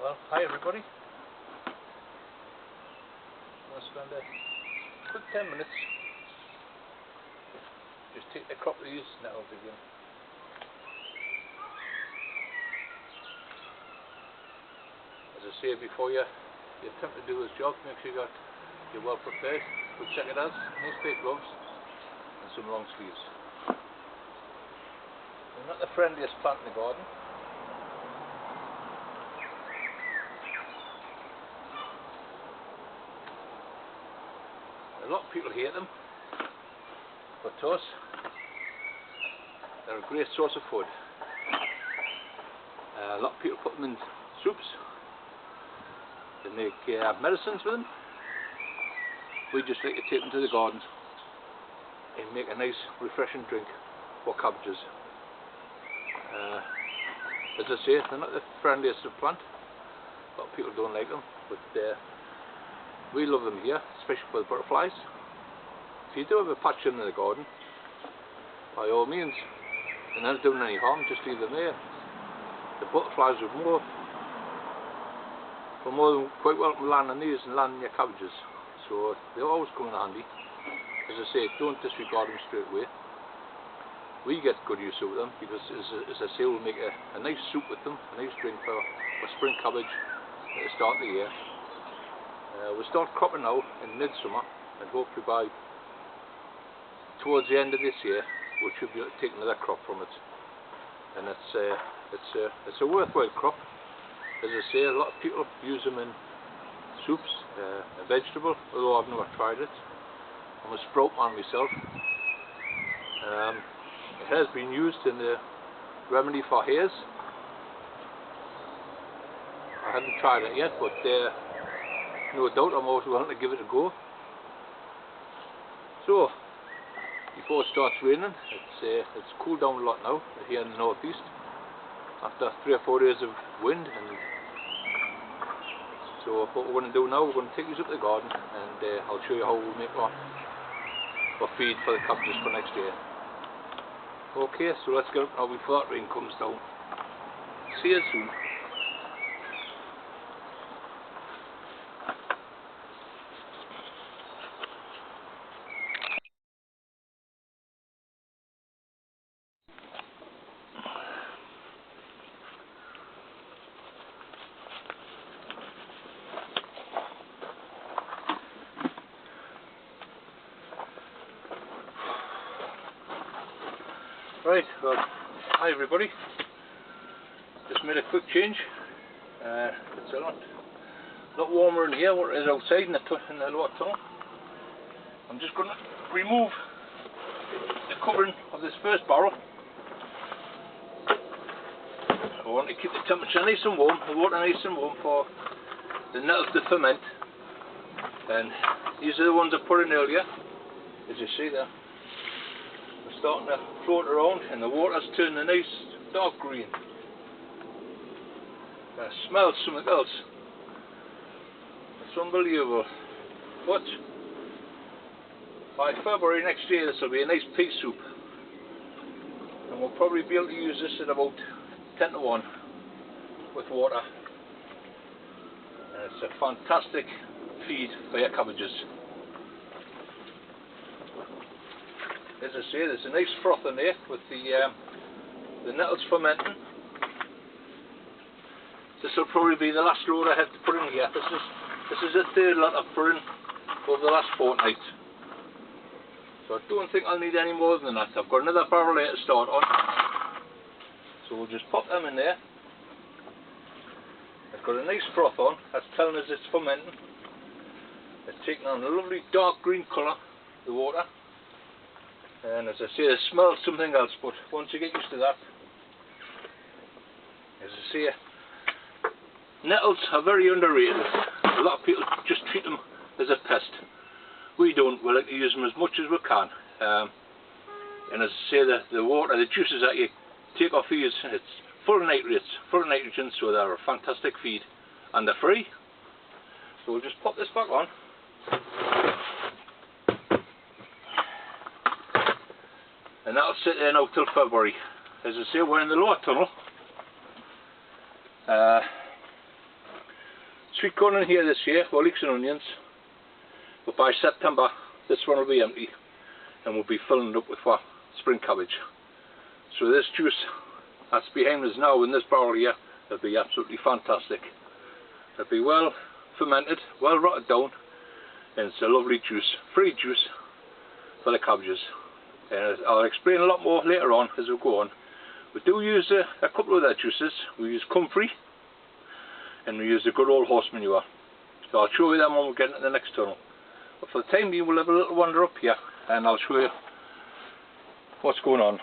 Well, hi everybody. I'm going to spend a quick 10 minutes just take the crop of these nettles again. As I say, before you attempt to do this job, make sure you're well prepared with secateurs, nice big gloves and some long sleeves. They're not the friendliest plant in the garden. A lot of people hate them, but to us, they're a great source of food. A lot of people put them in soups. They make medicines with them. We just like to take them to the gardens and make a nice refreshing drink for cabbages. As I say, they're not the friendliest of plant. A lot of people don't like them, but we love them here, especially for the butterflies. If you do have a patch in the garden, by all means, they're not doing any harm, just leave them there. The butterflies would more than quite welcome landing these and landing your cabbages. So they always come in handy. As I say, don't disregard them straight away. We get good use out of them because, as I say, we'll make a nice soup with them, a nice drink for spring cabbage at the start of the year. We'll start cropping now in midsummer, and hopefully by towards the end of this year we should be able to take another crop from it. And it's a worthwhile crop. As I say, a lot of people use them in soups, a vegetable, although I've never tried it. I'm a sprout man myself. It has been used in the remedy for hairs. I haven't tried it yet, but no doubt I'm always willing to give it a go. So, before it starts raining, it's cooled down a lot now here in the northeast. After 3 or 4 days of wind, and so what we're going to do now, we're going to take these up to the garden, and I'll show you how we make our feed for the cabbages for next year. Okay, so let's get up now before that rain comes down. See you soon. Right, well, hi everybody. Just made a quick change. It's a lot warmer in here than it is outside in the lower tunnel. I'm just going to remove the covering of this first barrel. I want to keep the temperature nice and warm, the water nice and warm for the nettles to ferment. And these are the ones I put in earlier, as you see there. Starting to float around, and the water's turning a nice dark green. It smells something else. It's unbelievable. But by February next year, this will be a nice pea soup, and we'll probably be able to use this at about 10 to 1 with water. And it's a fantastic feed for your cabbages. As I say, there's a nice froth in there with the nettles fermenting. This will probably be the last load I have to put in here. This is the third lot I've put in over the last fortnight. So I don't think I'll need any more than that. I've got another barrel there to start on. So we'll just pop them in there. It's got a nice froth on, that's telling us it's fermenting. It's taking on a lovely dark green colour, the water. And as I say, it smells something else, but once you get used to that, as I say, nettles are very underrated. A lot of people just treat them as a pest. We don't. We like to use them as much as we can. And as I say, the water, the juices that you take off these, it's full of nitrates, full of nitrogen, so they're a fantastic feed. And they're free. So we'll just pop this back on. And that'll sit there now till February. As I say, we're in the lower tunnel. sweet corn in here this year, well, leeks and onions, but by September this one will be empty and we'll be filling it up with what? Spring cabbage. So this juice that's behind us now in this barrel here, it'll be absolutely fantastic. It'll be well fermented, well rotted down, and it's a lovely juice, free juice for the cabbages. And I'll explain a lot more later on as we go on. We do use a couple of their juices. We use comfrey and we use the good old horse manure. So I'll show you them when we get into the next tunnel. But for the time being, we'll have a little wander up here and I'll show you what's going on.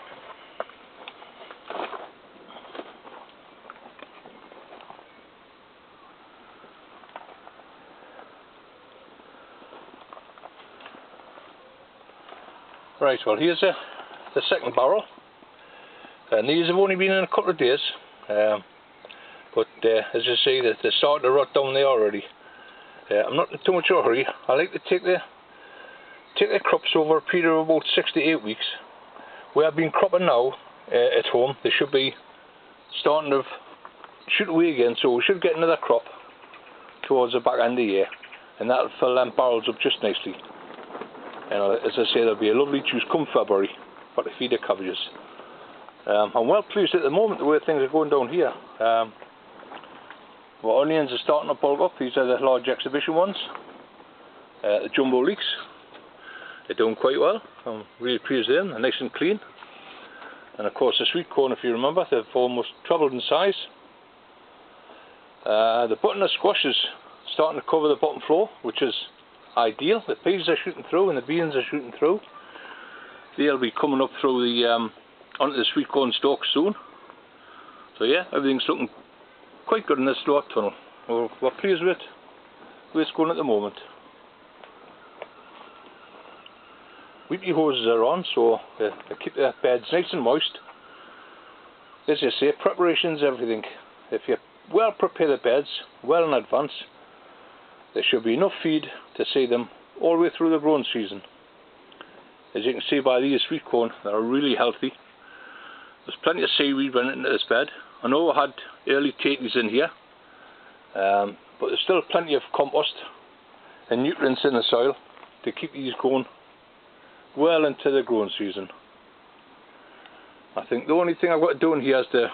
Right, well here's the second barrel, and these have only been in a couple of days, but as you see they're starting to rot down there already. I'm not in too much of a hurry. I like to take the crops over a period of about 6 to 8 weeks. We have been cropping now at home. They should be starting to shoot away again, so we should get another crop towards the back end of the year, and that'll fill them barrels up just nicely. And as I say, there'll be a lovely juice come February for to feed the cabbages. I'm well pleased at the moment the way things are going down here. Well, onions are starting to bulk up. These are the large exhibition ones. The jumbo leeks, they're doing quite well. I'm really pleased with them. They're nice and clean. And of course the sweet corn, if you remember, they've almost trebled in size. The butternut squash is starting to cover the bottom floor, which is ideal. The peas are shooting through and the beans are shooting through. They'll be coming up through the onto the sweet corn stalks soon. So yeah, everything's looking quite good in this lower tunnel. We're pleased with where it's going at the moment. Weekly hoses are on, so they keep their beds nice and moist. As you say, preparation's everything. If you well prepare the beds well in advance, there should be enough feed to see them all the way through the growing season. As you can see by these sweet corn, they're really healthy. There's plenty of seaweed running into this bed. I know I had early taties in here, but there's still plenty of compost and nutrients in the soil to keep these going well into the growing season. I think the only thing I've got to do in here is to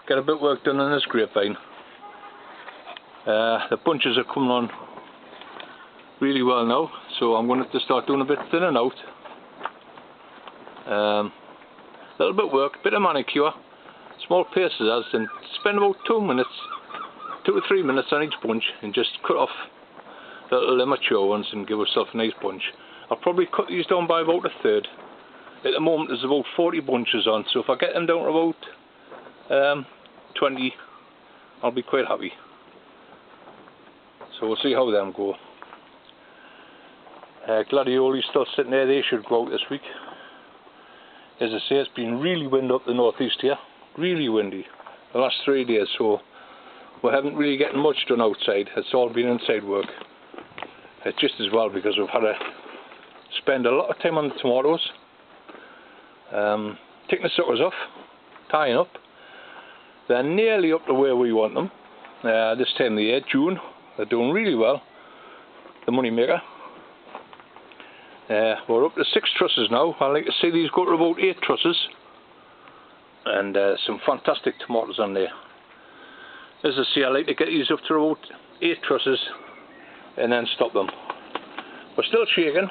get a bit of work done on this grapevine. The bunches are coming on really well now, so I'm going to have to start doing a bit thinning out. Little bit of work, bit of manicure, small pieces, and spend about 2 to 3 minutes on each bunch and just cut off the little immature ones and give yourself a nice bunch. I'll probably cut these down by about a third. At the moment there's about 40 bunches on, so if I get them down to about 20, I'll be quite happy. So we'll see how them go. Gladioli's still sitting there. They should go out this week. As I say, it's been really windy up the northeast here. Really windy the last 3 days, so we haven't really getting much done outside. It's all been inside work. It's just as well because we've had to spend a lot of time on the tomatoes, taking the suckers off, tying up. They're nearly up to where we want them. This time of the year, June, they're doing really well. The money maker. We're up to 6 trusses now. I like to see these go to about 8 trusses, and some fantastic tomatoes on there. As I say, I like to get these up to about 8 trusses and then stop them. We're still shaking.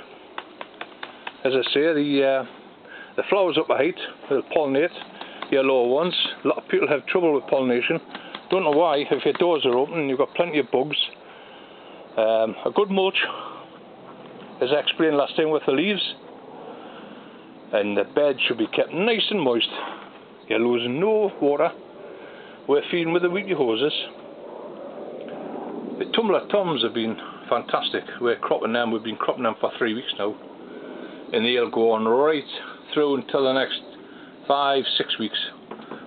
As I say, the flowers up a height, they'll pollinate. Your lower ones, a lot of people have trouble with pollination. Don't know why. If your doors are open and you've got plenty of bugs, a good mulch, as I explained last time, with the leaves, and the bed should be kept nice and moist. You're losing no water. We're feeding with the weekly hoses. The tumbler toms have been fantastic. We're cropping them. We've been cropping them for 3 weeks now, and they'll go on right through until the next 5-6 weeks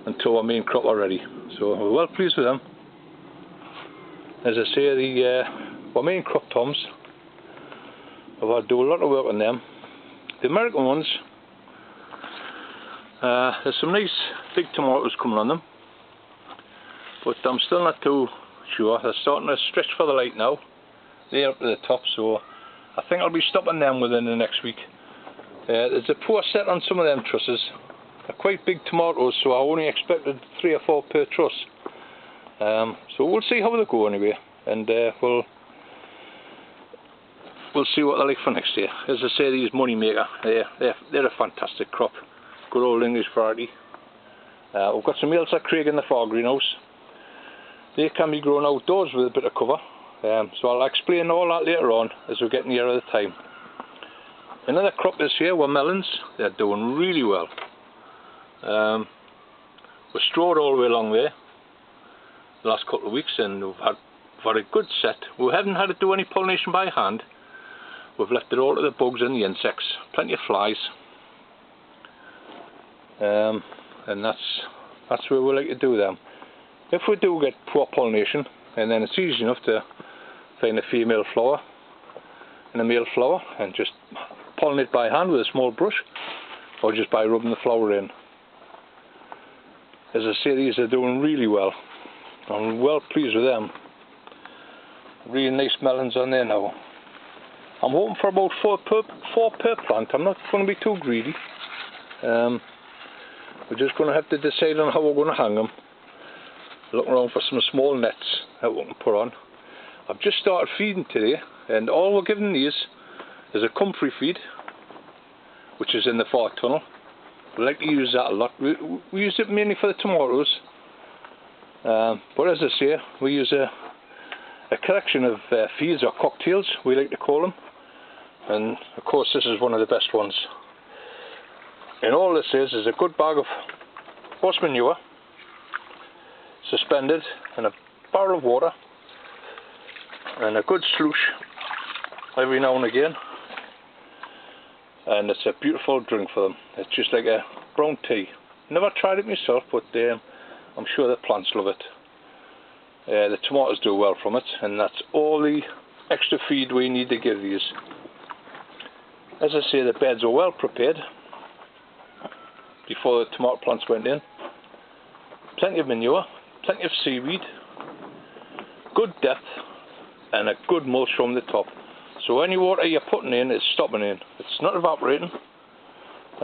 until our main crop are ready. So we're well pleased with them. As I say, our main crop toms, I've had to do a lot of work on them. The American ones, there's some nice big tomatoes coming on them, but I'm still not too sure. They're starting to stretch for the light now. They're up to the top, so I think I'll be stopping them within the next week. There's a poor set on some of them trusses. They're quite big tomatoes, so I only expected 3 or 4 per truss. So we'll see how they go anyway, and we'll see what they're like for next year. As I say, these Moneymaker, they're a fantastic crop. Good old English variety. We've got some Ailsa Craig in the far greenhouse. They can be grown outdoors with a bit of cover. So I'll explain all that later on as we get nearer the time. Another crop this year were melons. They're doing really well. We're strawed all the way along there the last couple of weeks, and we've had a good set. We haven't had to do any pollination by hand. We've left it all to the bugs and the insects. Plenty of flies. And that's where we like to do them. If we do get poor pollination, and then it's easy enough to find a female flower and a male flower and just pollinate by hand with a small brush, or just by rubbing the flower in. As I say, these are doing really well. I'm well pleased with them. Really nice melons on there now. I'm hoping for about 4 per plant. I'm not going to be too greedy. We're just going to have to decide on how we're going to hang them. Looking around for some small nets that we can put on. I've just started feeding today, and all we're giving these is a comfrey feed, which is in the far tunnel. We like to use that a lot. We use it mainly for the tomatoes, but as I say, we use a collection of feeds, or cocktails we like to call them, and of course this is one of the best ones. And all this is a good bag of horse manure suspended in a barrel of water, and a good sluice every now and again, and it's a beautiful drink for them. It's just like a brown tea. Never tried it myself, but I'm sure the plants love it. The tomatoes do well from it, and that's all the extra feed we need to give these. As I say, the beds are well prepared before the tomato plants went in. Plenty of manure, plenty of seaweed, good depth, and a good mulch from the top. So any water you're putting in is stopping in. It's not evaporating. As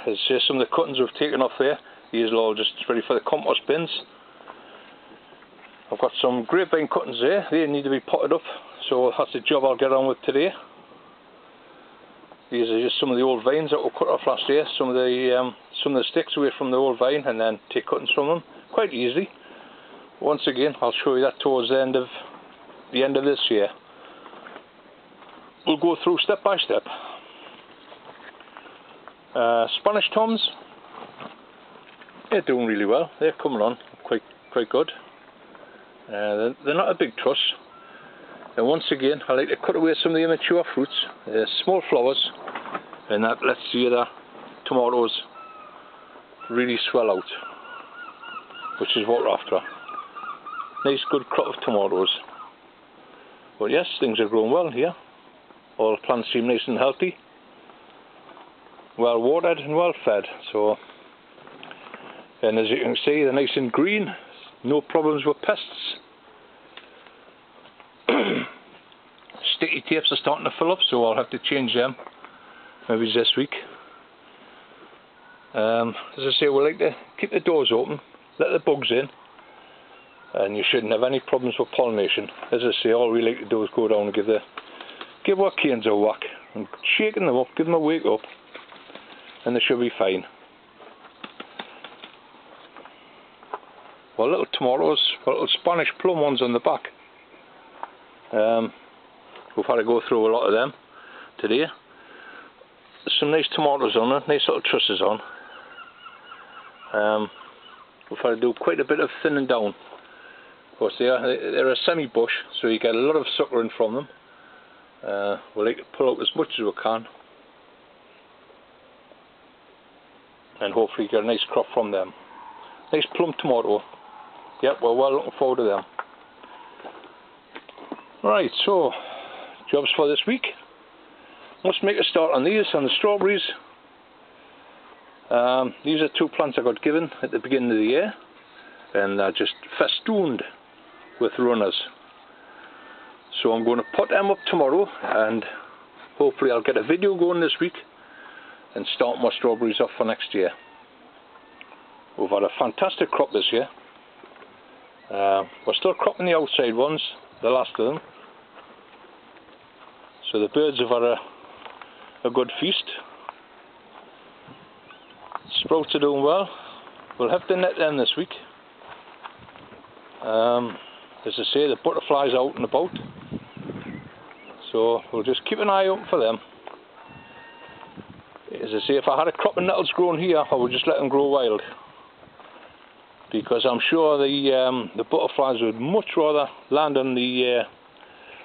I say, some of the cuttings we've taken off there, these are all just ready for the compost bins. I've got some grapevine cuttings there. They need to be potted up, so that's the job I'll get on with today. These are just some of the old vines that were cut off last year. Some of the sticks away from the old vine, and then take cuttings from them quite easily. Once again, I'll show you that towards the end of this year. We'll go through step by step. Spanish toms, they're doing really well. They're coming on quite good. They're not a big truss. And once again, I like to cut away some of the immature fruits, small flowers, and that lets the other tomatoes really swell out, which is what we're after. Nice good crop of tomatoes. But yes, things are growing well here. All the plants seem nice and healthy, well watered and well fed. So, and as you can see, they're nice and green. No problems with pests. Sticky tapes are starting to fill up, so I'll have to change them maybe this week. As I say, we like to keep the doors open, let the bugs in, and you shouldn't have any problems with pollination. As I say, all we like to do is go down and give our canes a whack, and shaking them up, give them a wake up, and they should be fine. Well, little tomatoes, little Spanish plum ones on the back. We've had to go through a lot of them today. There's some nice tomatoes on it, nice little trusses on. We've had to do quite a bit of thinning down. Of course, they're a semi-bush, so you get a lot of suckering from them. We like to pull out as much as we can, and hopefully get a nice crop from them. Nice plum tomato. Yep, we're well looking forward to them. Right, so jobs for this week. Let's make a start on these, on the strawberries. These are 2 plants I got given at the beginning of the year, and they're just festooned with runners. So I'm going to put them up tomorrow, and hopefully I'll get a video going this week and start my strawberries off for next year. We've had a fantastic crop this year. We're still cropping the outside ones, the last of them. So the birds have had a good feast. Sprouts are doing well. We'll have to net them this week. As I say, the butterflies are out and about. So we'll just keep an eye open for them. As I say, if I had a crop of nettles growing here, I would just let them grow wild. Because I'm sure the butterflies would much rather land on the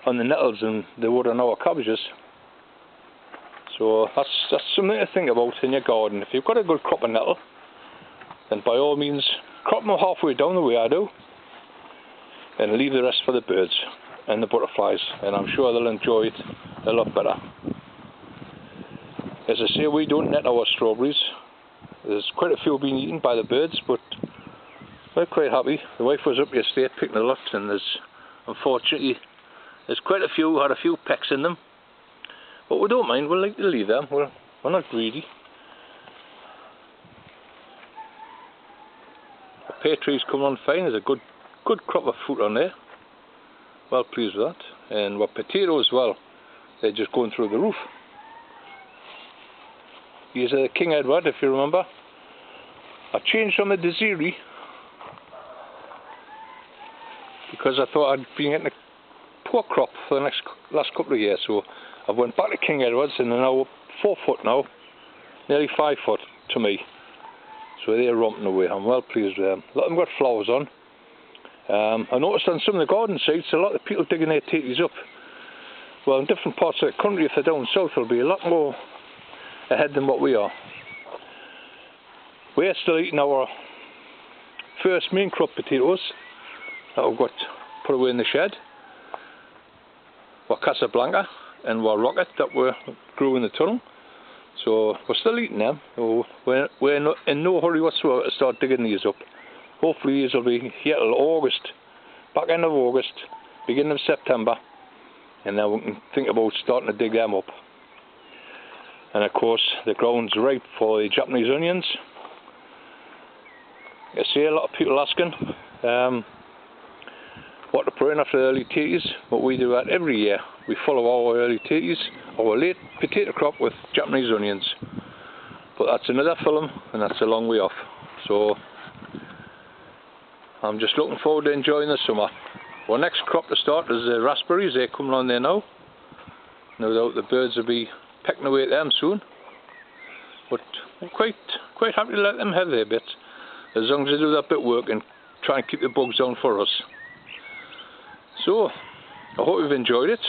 nettles than they would on our cabbages. So that's something to think about in your garden. If you've got a good crop of nettle, then by all means crop them halfway down the way I do, and leave the rest for the birds and the butterflies, and I'm sure they'll enjoy it a lot better. As I say, we don't net our strawberries. There's quite a few being eaten by the birds, but we're quite happy. The wife was up yesterday picking a lot, and unfortunately there's quite a few, had a few pecks in them. But we don't mind, we like to leave them, we're not greedy. The pear tree's coming on fine, there's a good crop of fruit on there. Well pleased with that. And what potatoes as well, they're just going through the roof. Here's a King Edward, if you remember. I changed from a Desiree because I thought I'd been getting a poor crop for the last couple of years, so I went back to King Edwards, and they're now 4 foot now, nearly 5 foot to me. So they're romping away. I'm well pleased with them. A lot of them got flowers on. I noticed on some of the garden sites, a lot of people digging their tatties up. Well, in different parts of the country, if they're down south, they'll be a lot more ahead than what we are. We're still eating our first main crop potatoes that we've got put away in the shed. We're Casablanca and we're Rocket that we grew in the tunnel. So we're still eating them. So we're in no hurry whatsoever to start digging these up. Hopefully these will be here till August, back end of August, beginning of September, and then we can think about starting to dig them up. And of course the ground's ripe for the Japanese onions. I see a lot of people asking what to put in after the early tatties, but we do that every year. We follow our early tatties, our late potato crop with Japanese onions. But that's another film, and that's a long way off. So I'm just looking forward to enjoying the summer. Our next crop to start is the raspberries. They're coming on there now. No doubt the birds will be pecking away at them soon. But I'm quite happy to let them have their bits, as long as they do that bit of work and try and keep the bugs down for us. So I hope you've enjoyed it.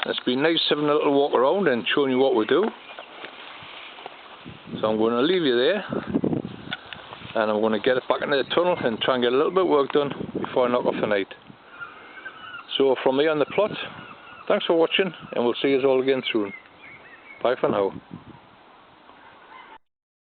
It's been nice having a little walk around and showing you what we do. So I'm going to leave you there, and I'm going to get it back into the tunnel and try and get a little bit of work done before I knock off the night. So from me on the plot, thanks for watching, and we'll see you all again soon. Bye for now.